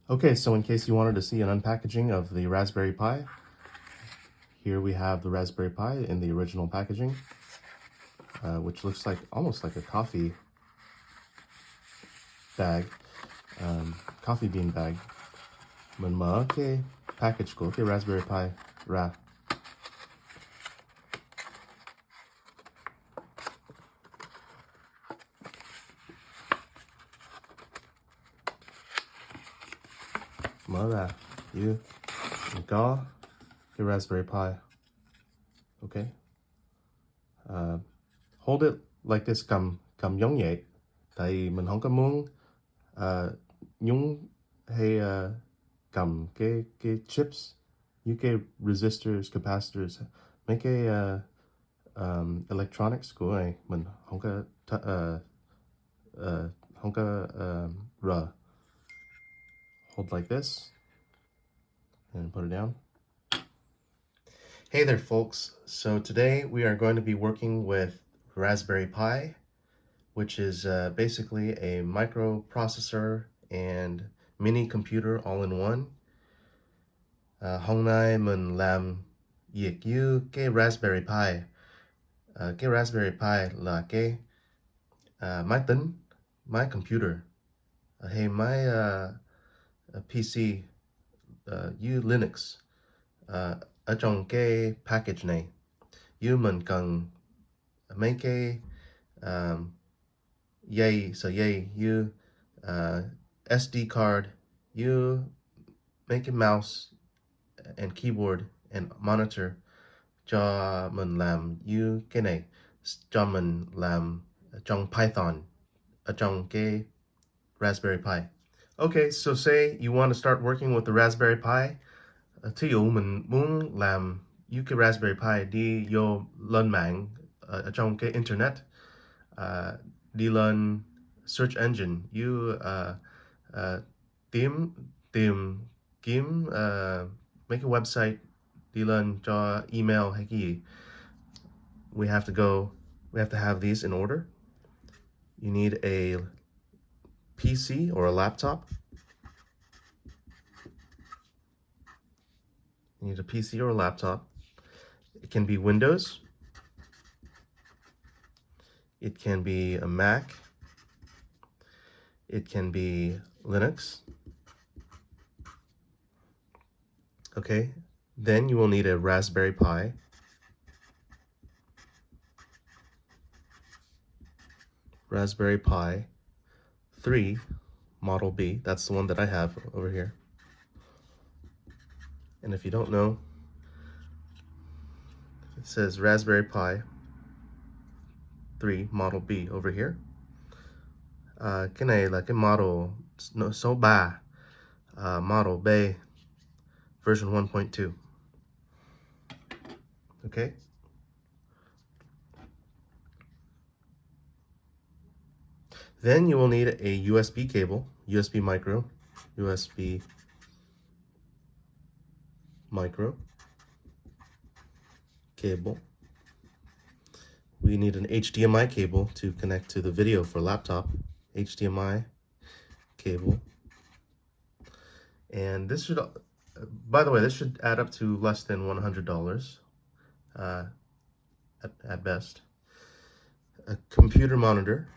Okay, so in case you wanted to see an unpackaging of the Raspberry Pi, here we have the Raspberry Pi in the original packaging, which looks like almost like a coffee bag, coffee bean bag. Mình mở cái package của cái Raspberry Pi ra. Mở ra, mình có cái Raspberry Pi. Okay. Hold it like this, cầm giống vậy. Tại mình không có muốn nhúng hay cầm cái chips, những cái resistors, capacitors, mấy cái electronics của này mình không có rờ. Hold like this and put it down. Hey there, folks. So today we are going to be working with Raspberry Pi, which is basically a microprocessor and mini computer all in one. Hôm nay mình làm việc với cái Raspberry Pi. Cái Raspberry Pi là cái máy tính, máy computer, hay máy PC với Linux ở trong cái package này. Như mình cần mấy cái sợi dây như SD card, như mấy cái mouse and keyboard and monitor cho mình làm như cái này, cho mình làm trong Python ở trong cái Raspberry Pi. Okay, so say you want to start working with the Raspberry Pi. Thí dụ mình muốn làm với cái Raspberry Pi, đi vô lên mạng ở trong cái internet, đi lên search engine, you tìm kiếm mấy cái website, đi lên cho email hay cái gì. We have to have these in order. You need a PC or a laptop. You need a PC or a laptop. It can be Windows. It can be a Mac. It can be Linux. Okay, then you will need a Raspberry Pi. Raspberry Pi 3 Model B. That's the one that I have over here. And if you don't know, it says Raspberry Pi 3 Model B over here. Cái này là cái model số 3, Model B version 1.2. Okay. Then you will need a USB cable, USB micro cable. We need an HDMI cable to connect to the video for laptop. HDMI cable. And this should, by the way, this should add up to less than $100 at best. A computer monitor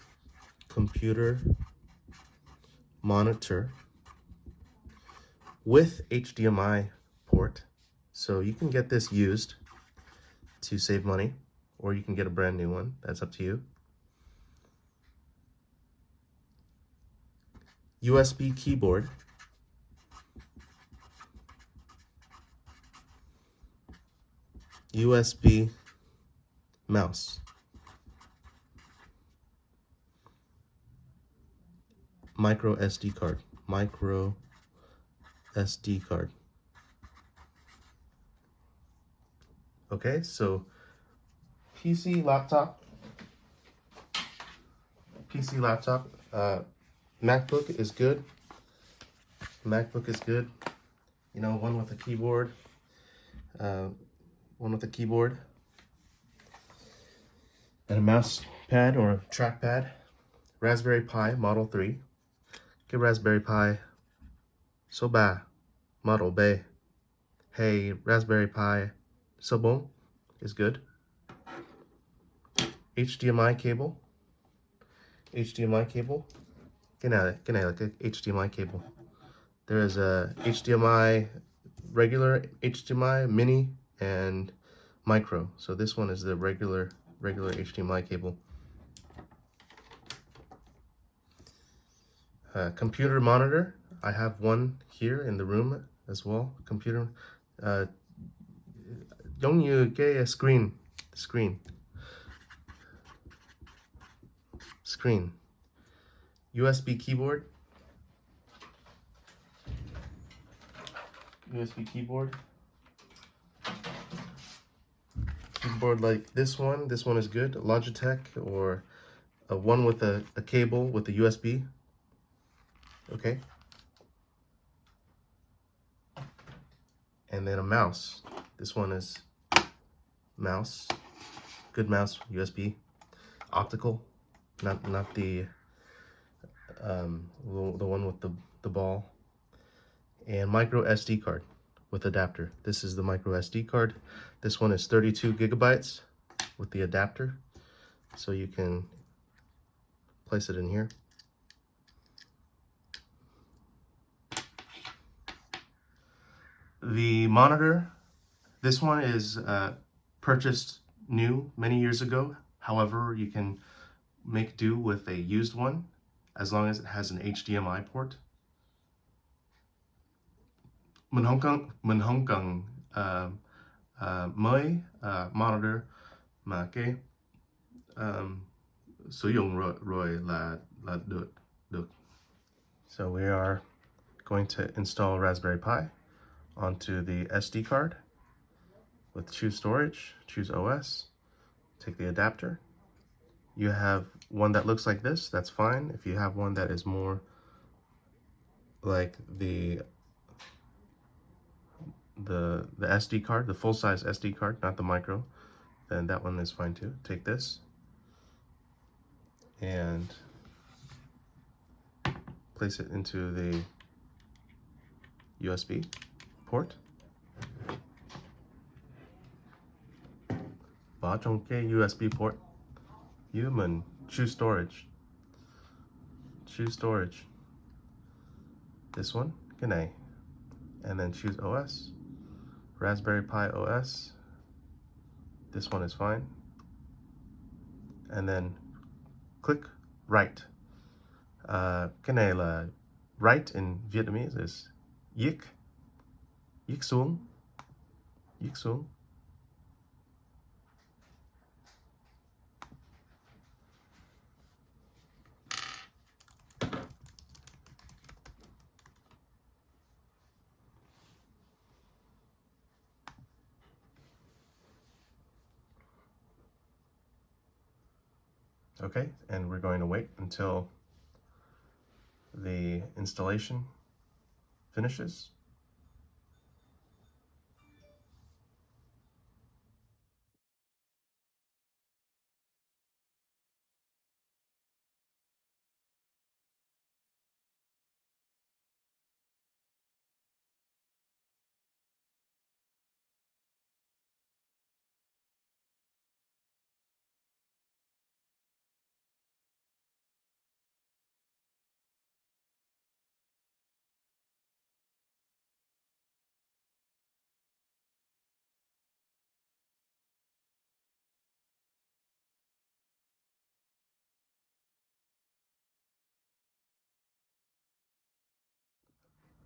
with HDMI port. So you can get this used to save money, or you can get a brand new one. That's up to you. USB keyboard. USB mouse. Micro SD card. Okay, so PC, laptop, MacBook is good. You know, one with a keyboard, and a mouse pad or trackpad. Raspberry Pi Model 3. Get Raspberry Pi Soba, Model Bay. Hey, Raspberry Pi. So bon is good. HDMI cable. HDMI cable. Cái này là cái HDMI cable. There is a HDMI, regular HDMI, mini, and micro. So this one is the regular HDMI cable. Computer monitor. I have one here in the room as well. Computer. Giống như cái screen. USB keyboard. USB keyboard. Keyboard like this one. This one is good. Logitech, or a one with a cable with a USB. Okay. And then a mouse. This one is mouse. Good mouse, USB. Optical. Not the one with the ball. And micro SD card with adapter. This is the micro SD card. This one is 32 gigabytes with the adapter. So you can place it in here. The monitor, this one is purchased new many years ago. However, you can make do with a used one as long as it has an HDMI port. Mình không cần mới monitor mà cái sử dụng rồi là được. So we are going to install Raspberry Pi onto the SD card with choose storage, choose OS, take the adapter. You have one that looks like this, that's fine. If you have one that is more like the SD card, the full-size SD card, not the micro, then that one is fine too. Take this and place it into the USB port. Vào trong cái USB port, mình choose storage. Choose storage. This one, cái này. And then choose OS. Raspberry Pi OS. This one is fine. And then click write. Cái này là write in Vietnamese is viết. Viết xuống. Viết xuống. Okay, and we're going to wait until the installation finishes.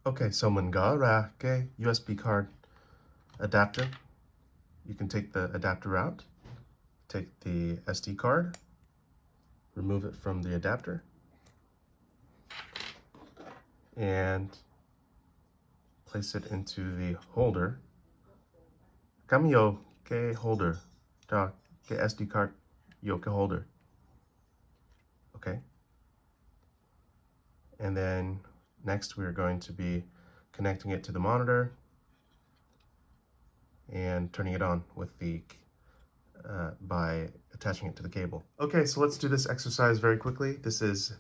Okay, so mình gỡ ra cái USB card adapter. You can take the adapter out, take the SD card, remove it from the adapter, and place it into the holder. Cắm vô cái holder, cho cái SD card vô cái holder. Okay. And then next we're going to be connecting it to the monitor and turning it on with the by attaching it to the cable. Okay, so let's do this exercise very quickly. This is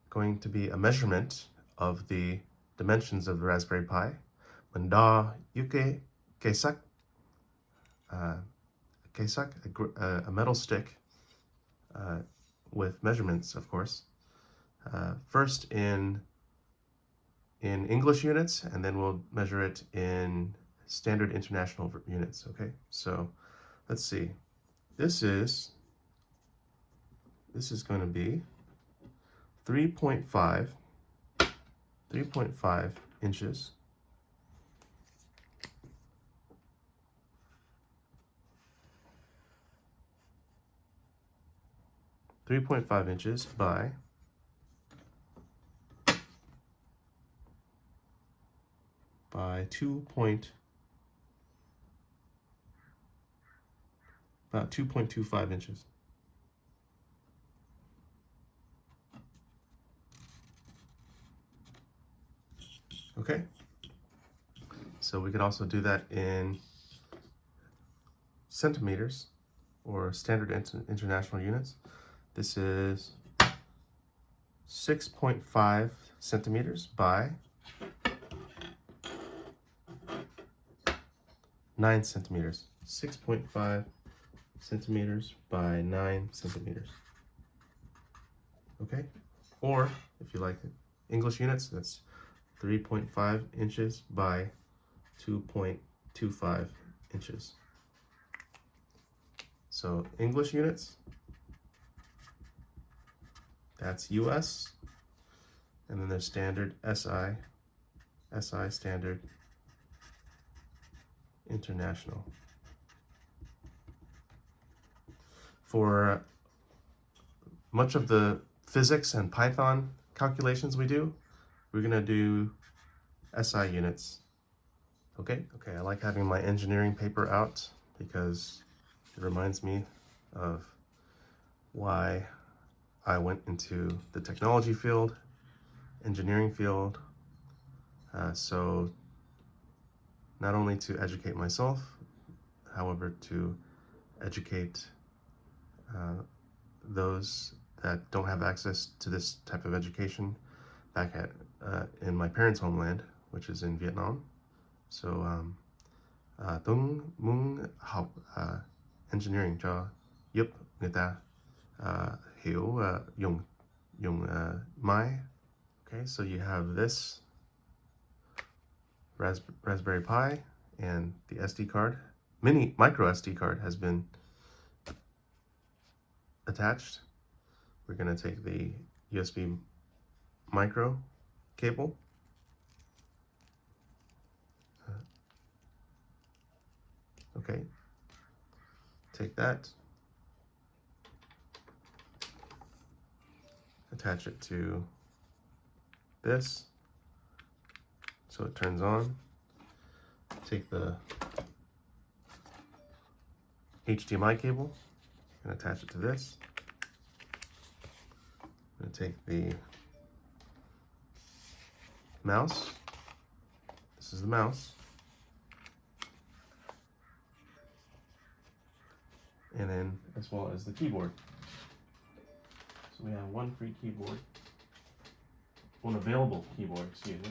going to be a measurement of the dimensions of the Raspberry Pi. Manda yuke kesak, a metal stick with measurements, of course. First in English units, and then we'll measure it in standard international units. Okay, so let's see. This is going to be 3.5 inches by 2.25 inches. Okay, so we could also do that in centimeters or standard international units. This is 6.5 centimeters by 9 centimeters. 6.5 centimeters by 9 centimeters. Okay, or if you like English units, that's 3.5 inches by 2.25 inches. So English units, that's US, and then there's standard SI standard international. For much of the physics and Python calculations we do, we're gonna do SI units. Okay, I like having my engineering paper out because it reminds me of why I went into the technology field, engineering field. So not only to educate myself, however, to educate those that don't have access to this type of education back at in my parents' homeland, which is in Vietnam. So Tung muốn học engineering cho giúp người ta hiểu dùng máy. Okay, so you have this Raspberry Pi and the SD card. Micro SD card has been attached. We're going to take the USB micro cable, okay, take that, attach it to this so it turns on. Take the HDMI cable and attach it to this. I'm going to take the mouse. This is the mouse. And then as well as the keyboard. So we have one free keyboard, one available keyboard, excuse me.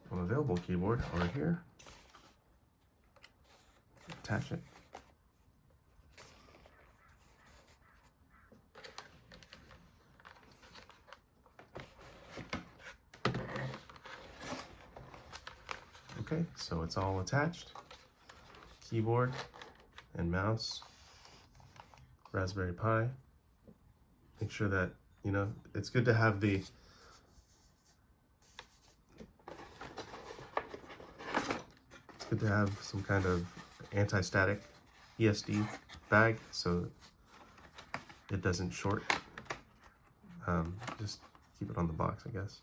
One available keyboard over here. Attach it. Okay, so it's all attached. Keyboard and mouse, Raspberry Pi. Make sure that, you know, it's good to have it's good to have some kind of anti-static ESD bag so it doesn't short. Just keep it on the box, I guess.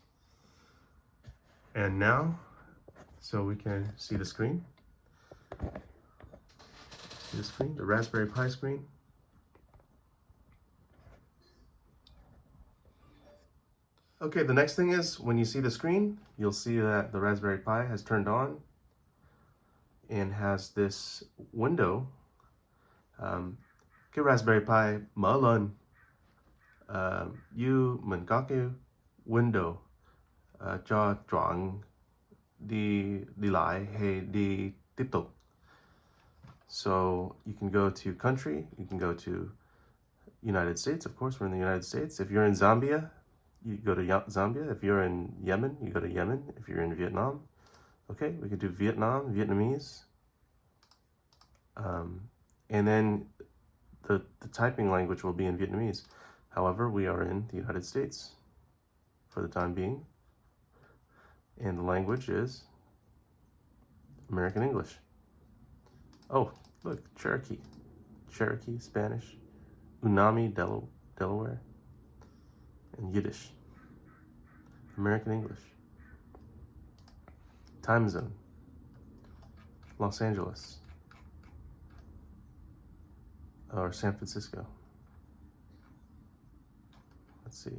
And now, so we can see the screen. See the screen, the Raspberry Pi screen. Okay, the next thing is when you see the screen, you'll see that the Raspberry Pi has turned on and has this window. Cái Raspberry Pi mở lên, mình có cái window cho chọn đi lại hay đi tiếp tục. So you can go to country, you can go to United States, of course we're in the United States. If you're in Zambia, you go to Zambia. If you're in Yemen, you go to Yemen. If you're in Vietnam, okay, we could do Vietnam, Vietnamese. And then the typing language will be in Vietnamese. However, we are in the United States for the time being. And the language is American English. Oh, look, Cherokee, Spanish, Unami, Delaware, and Yiddish. American English. Time zone, Los Angeles, or San Francisco. Let's see.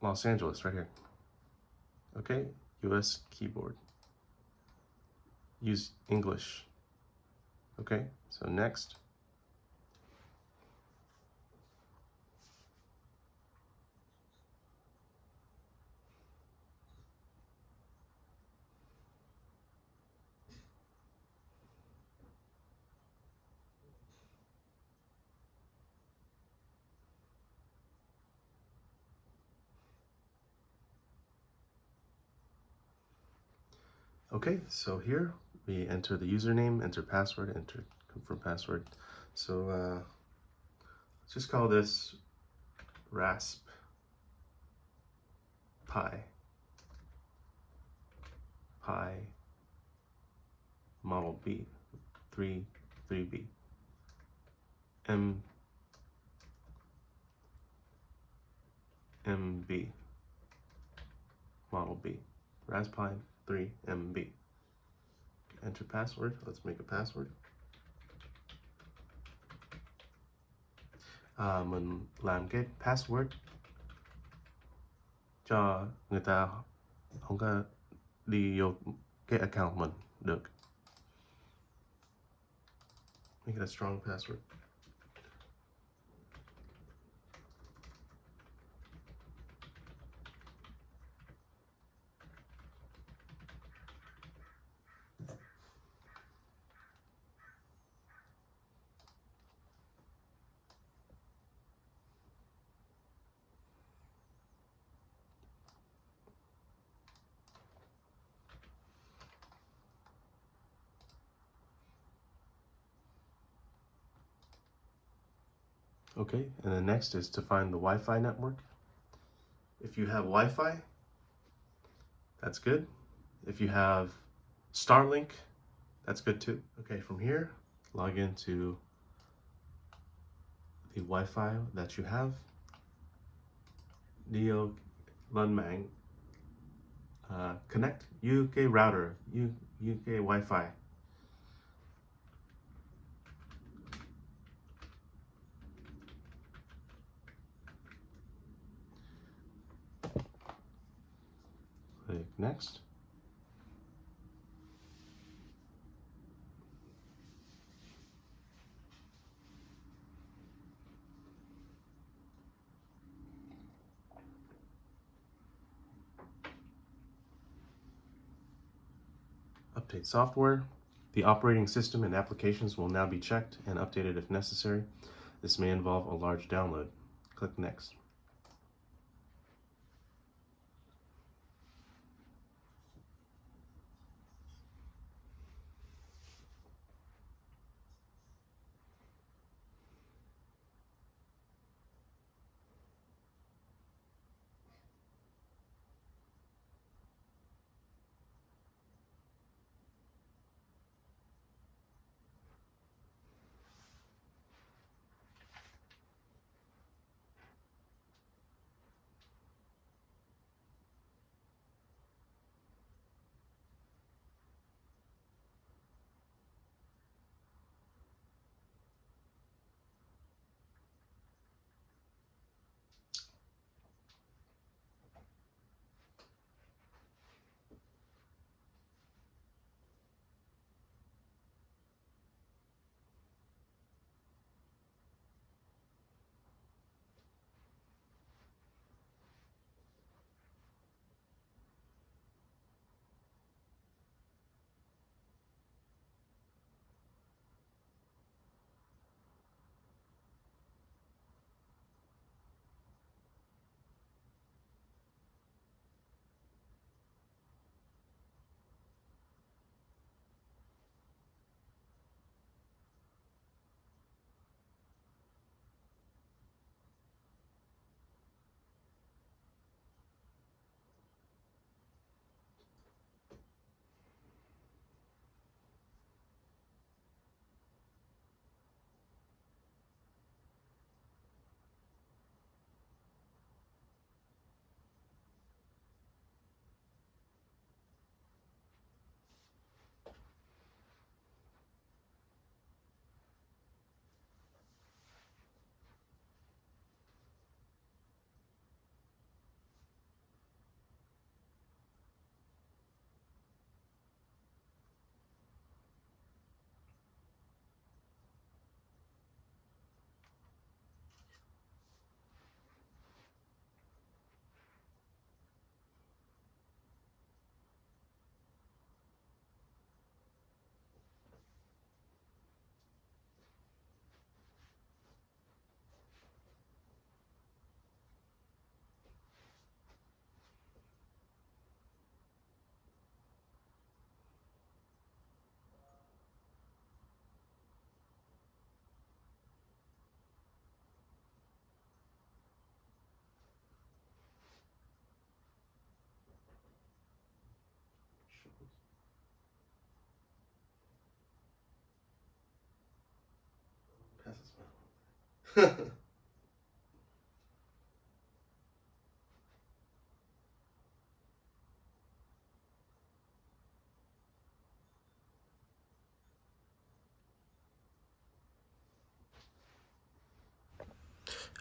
Los Angeles, right here. Okay, US keyboard. Use English. Okay, so next. Okay, so here we enter the username, enter password, enter confirm password. So let's just call this Rasp Pi Model B 3B MB Model B Raspberry 3 MB. Enter password. Let's make a password. Mình làm cái password cho người ta không có đi vô cái account mình được. Make it a strong password. Okay, and then next is to find the Wi-Fi network. If you have Wi-Fi, that's good. If you have Starlink, that's good too. Okay, from here, log into the Wi-Fi that you have. Neo Lun Mang. Connect UK router, UK Wi-Fi. Click next. Update software. The operating system and applications will now be checked and updated if necessary. This may involve a large download. Click next.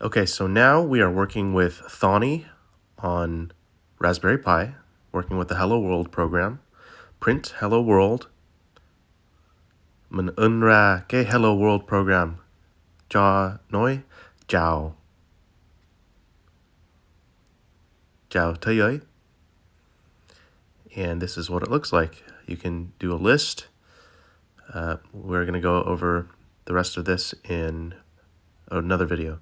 Okay, so now we are working with Thawny on Raspberry Pi, working with the Hello World program. Print Hello World. Mình ấn ra cái Hello World program cho nói chào, chào thế giới. And this is what it looks like. You can do a list. We're going to go over the rest of this in another video.